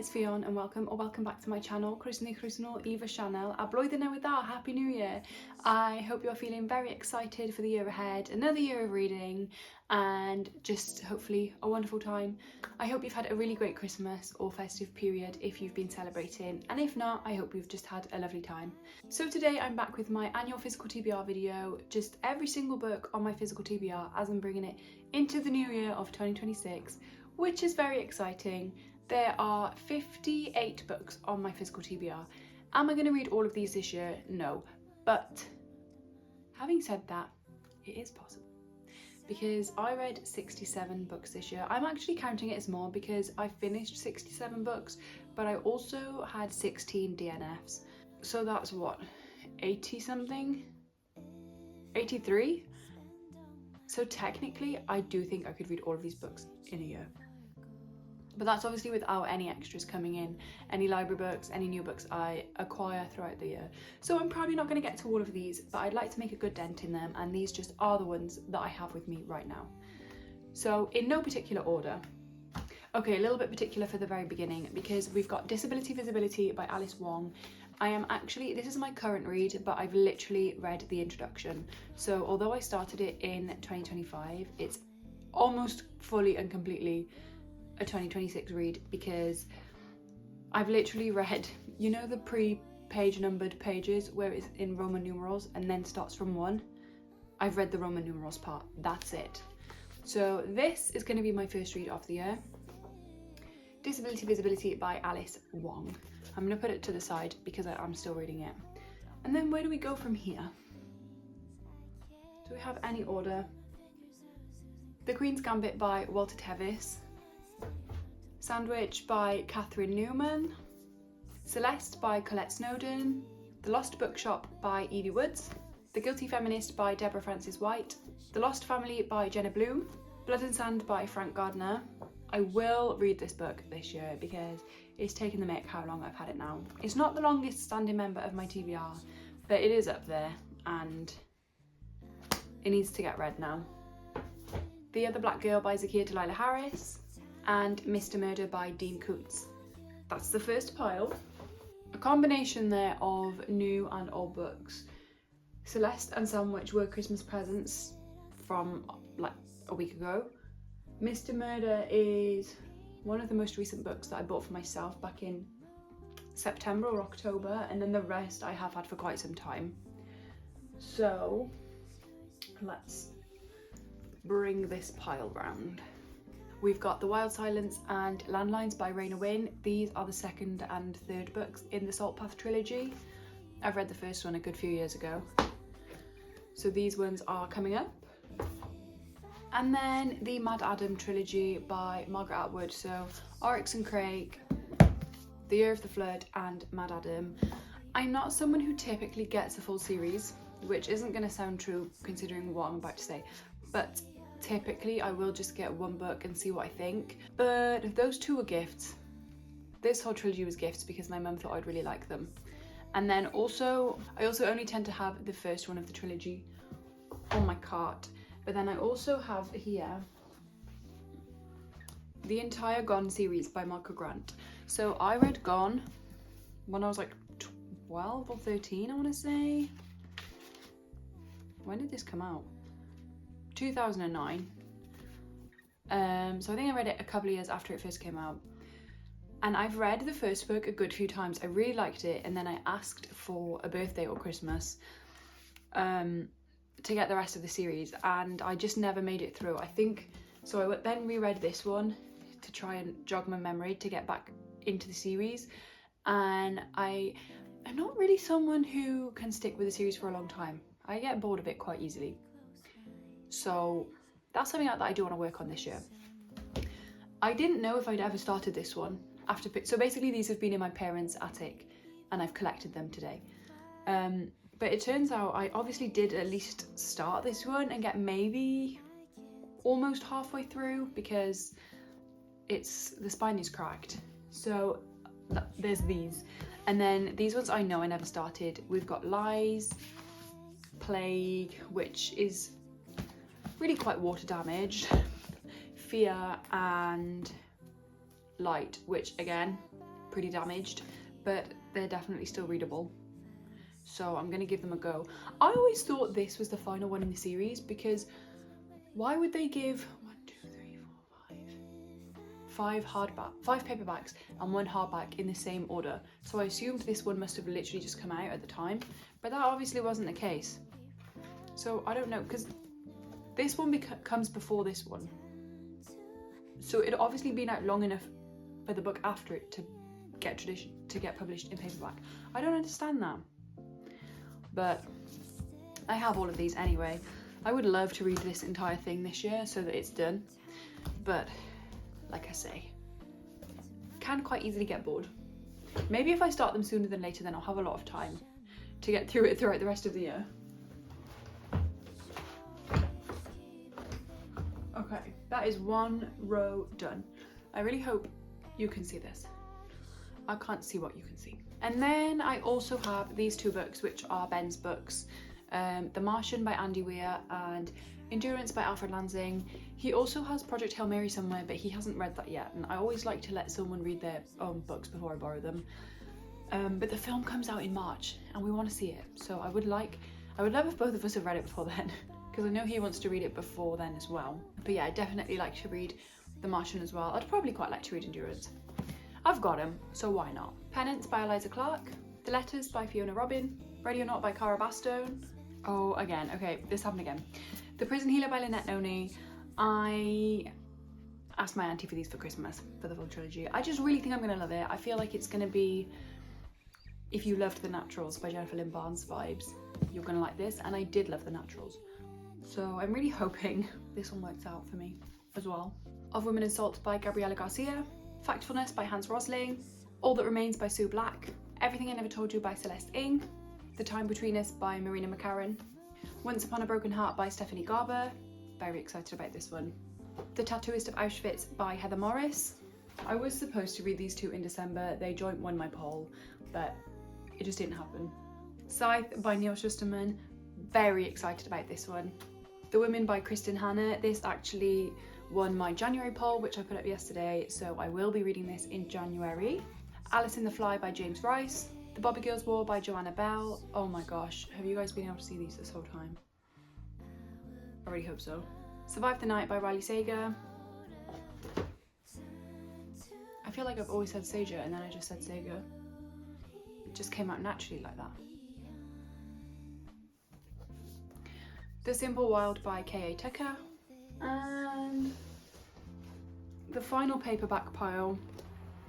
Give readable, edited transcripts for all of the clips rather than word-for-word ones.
it's Fionn and welcome back to my channel, Croesi'r Eva channel. A blwyddyn newydd dda, Happy New Year. I hope you're feeling very excited for the year ahead, another year of reading and just hopefully a wonderful time. I hope you've had a really great Christmas or festive period if you've been celebrating, and if not, I hope you've just had a lovely time. So today I'm back with my annual physical TBR video, just every single book on my physical TBR as I'm bringing it into the new year of 2026, which is very exciting. There are 58 books on my physical TBR. Am I going to read all of these this year? No. But having said that, it is possible. Because I read 67 books this year. I'm actually counting it as more because I finished 67 books, but I also had 16 DNFs. So that's what, 80 something? 83? So technically, I do think I could read all of these books in a year. But that's obviously without any extras coming in, any library books, any new books I acquire throughout the year. So I'm probably not going to get to all of these, but I'd like to make a good dent in them, and these just are the ones that I have with me right now. So in no particular order. Okay, a little bit particular for the very beginning, because we've got Disability Visibility by Alice Wong. This is my current read, but I've literally read the introduction. So although I started it in 2025, it's almost fully and completely a 2026 read, because I've literally read, you know, the pre-page numbered pages where it's in Roman numerals and then starts from 1. I've read the Roman numerals part, that's it. So this is going to be my first read of the year. Disability Visibility by Alice Wong. I'm going to put it to the side because I'm still reading it. And then where do we go from here? Do we have any order? The Queen's Gambit by Walter Tevis. Sandwich by Catherine Newman. Celeste by Colette Snowdon. The Lost Bookshop by Evie Woods. The Guilty Feminist by Deborah Frances White. The Lost Family by Jenna Bloom. Blood and Sand by Frank Gardner. I will read this book this year because it's taken the mick how long I've had it now. It's not the longest standing member of my TBR, but it is up there and it needs to get read now. The Other Black Girl by Zakiya Delilah Harris. And Mr. Murder by Dean Koontz. That's the first pile. A combination there of new and old books. Celeste and Sandwich were Christmas presents from like a week ago. Mr. Murder is one of the most recent books that I bought for myself back in September or October, and then the rest I have had for quite some time. So let's bring this pile round. We've got The Wild Silence and Landlines by Raina Wynn. These are the second and third books in the Salt Path trilogy. I've read the first one a good few years ago. So these ones are coming up. And then the Mad Adam trilogy by Margaret Atwood. So Oryx and Craig, The Year of the Flood and Mad Adam. I'm not someone who typically gets a full series, which isn't going to sound true considering what I'm about to say, but typically I will just get one book and see what I think. But those two were gifts. This whole trilogy was gifts because my mum thought I'd really like them. And then I also only tend to have the first one of the trilogy on my cart. But then I also have here the entire Gone series by Marco Grant. So I read Gone when I was like 12 or 13, I want to say. When did this come out? 2009. So I think I read it a couple of years after it first came out. And I've read the first book a good few times. I really liked it, and then I asked for a birthday or Christmas to get the rest of the series, and I just never made it through. I think so. I then reread this one to try and jog my memory to get back into the series, and I'm not really someone who can stick with a series for a long time. I get bored of it quite easily. So that's something that I do want to work on this year. I didn't know if I'd ever started this one after. So basically these have been in my parents' attic and I've collected them today. But it turns out I obviously did at least start this one and get maybe almost halfway through because the spine is cracked. So there's these. And then these ones I know I never started. We've got Lies, Plague, which is really quite water damaged, Fear and Light, which again pretty damaged, but they're definitely still readable. So I'm gonna give them a go. I always thought this was the final one in the series, because why would they give 5 paperbacks and 1 hardback in the same order? So I assumed this one must have literally just come out at the time, but that obviously wasn't the case. So I don't know, because this one comes before this one. So it'd obviously been out long enough for the book after it to get published in paperback. I don't understand that. But I have all of these anyway. I would love to read this entire thing this year so that it's done. But like I say, can quite easily get bored. Maybe if I start them sooner than later, then I'll have a lot of time to get through it throughout the rest of the year. Okay, that is 1 row done. I really hope you can see this. I can't see what you can see. And then I also have these 2 books, which are Ben's books. The Martian by Andy Weir and Endurance by Alfred Lansing. He also has Project Hail Mary somewhere, but he hasn't read that yet, and I always like to let someone read their own books before I borrow them. But the film comes out in March and we want to see it, so I would love if both of us have read it before then, because I know he wants to read it before then as well. But yeah, I'd definitely like to read The Martian as well. I'd probably quite like to read Endurance. I've got him, so why not? Penance by Eliza Clark, The Letters by Fiona Robin, Ready or Not by Cara Bastone. Oh, again, okay, this happened again. The Prison Healer by Lynette Noni. I asked my auntie for these for Christmas, for the full trilogy. I just really think I'm gonna love it. I feel like it's gonna be, if you loved The Naturals by Jennifer Lynn Barnes vibes, you're gonna like this, and I did love The Naturals. So I'm really hoping this one works out for me as well. Of Women and Salt by Gabriela Garcia, Factfulness by Hans Rosling, All That Remains by Sue Black, Everything I Never Told You by Celeste Ng, The Time Between Us by Marina McCarran, Once Upon a Broken Heart by Stephanie Garber, very excited about this one, The Tattooist of Auschwitz by Heather Morris. I was supposed to read these 2 in December, they joint won my poll, but it just didn't happen. Scythe by Neil Shusterman, very excited about this one. The Women by Kristen Hanna, this actually won my January poll, which I put up yesterday, so I will be reading this in January. Alice in the Fly by James Rice, The Bobby Girls War by Joanna Bell. Oh my gosh, have you guys been able to see these this whole time? I really hope so. Survive the Night by Riley Sager. I feel like I've always said Sager and then I just said Sager. It just came out naturally like that. The Simple Wild by K.A. Tucker. And the final paperback pile,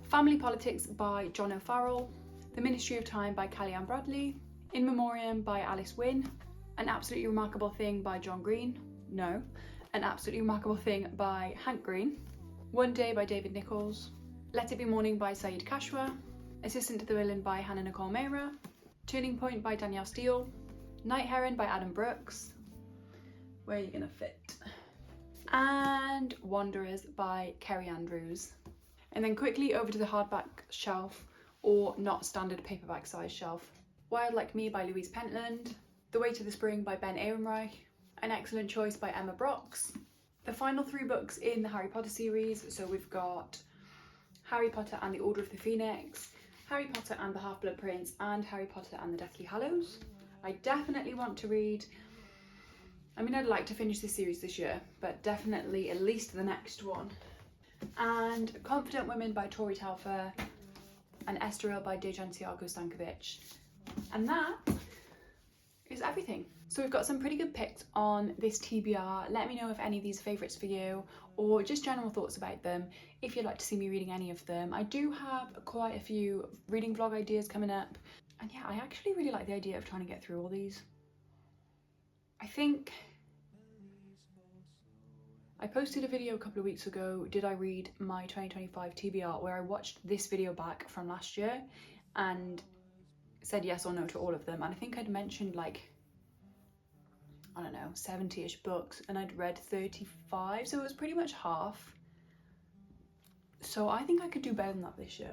Family Politics by John O'Farrell, The Ministry of Time by Callie-Anne Bradley, In Memoriam by Alice Wynne, An Absolutely Remarkable Thing by John Green, no, An Absolutely Remarkable Thing by Hank Green, One Day by David Nichols, Let It Be Morning by Saeed Kashwa, Assistant to the Villain by Hannah Nicole Mehra, Turning Point by Danielle Steele, Night Heron by Adam Brooks, where are you gonna fit? And Wanderers by Kerry Andrews. And then quickly over to the hardback shelf, or not standard paperback size shelf. Wild Like Me by Louise Pentland, The Way to the Spring by Ben Ehrenreich, An Excellent Choice by Emma Brox. The final 3 books in the Harry Potter series, so we've got Harry Potter and the Order of the Phoenix, Harry Potter and the Half-Blood Prince, and Harry Potter and the Deathly Hallows. I definitely want to read, I mean, I'd like to finish this series this year, but definitely at least the next one. And Confident Women by Tori Telfer, and Estoril by Dejan Tiago Stankovic. And that is everything. So we've got some pretty good picks on this TBR. Let me know if any of these are favourites for you, or just general thoughts about them, if you'd like to see me reading any of them. I do have quite a few reading vlog ideas coming up. And yeah, I actually really like the idea of trying to get through all these. I think I posted a video a couple of weeks ago, did I read my 2025 TBR, where I watched this video back from last year and said yes or no to all of them. And I think I'd mentioned like, I don't know, 70-ish books, and I'd read 35, so it was pretty much half. So I think I could do better than that this year.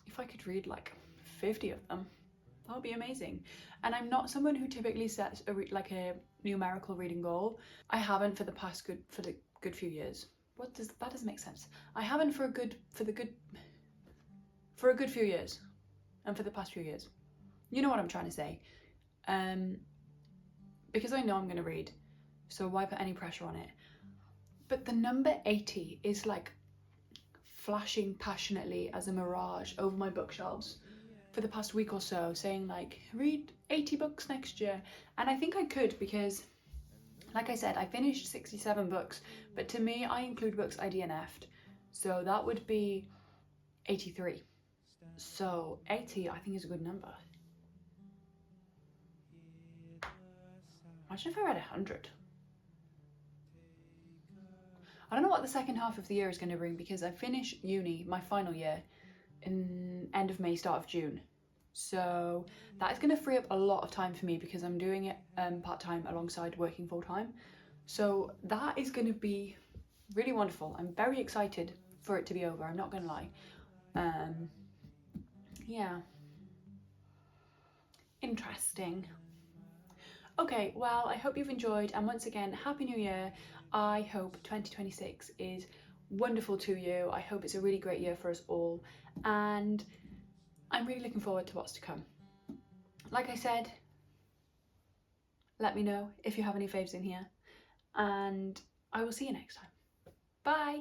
If I could read like 50 of them, that would be amazing. And I'm not someone who typically sets a numerical reading goal. I haven't for the past good few years. That doesn't make sense. I haven't for the good for a good few years, and for the past few years. You know what I'm trying to say. Because I know I'm going to read, so why put any pressure on it? But the number 80 is like flashing passionately as a mirage over my bookshelves for the past week or so, saying like, read 80 books next year. And I think I could, because like I said, I finished 67 books, but to me, I include books I DNF'd. So that would be 83. So 80, I think, is a good number. Imagine if I read 100. I don't know what the second half of the year is going to bring, because I finish uni, my final year, in end of May, start of June. So that is going to free up a lot of time for me, because I'm doing it part-time alongside working full-time. So that is going to be really wonderful. I'm very excited for it to be over, I'm not going to lie. Yeah. Interesting. Okay, well, I hope you've enjoyed, and once again, Happy New Year. I hope 2026 is wonderful to you. I hope it's a really great year for us all, and I'm really looking forward to what's to come. Like I said, let me know if you have any faves in here, and I will see you next time. Bye!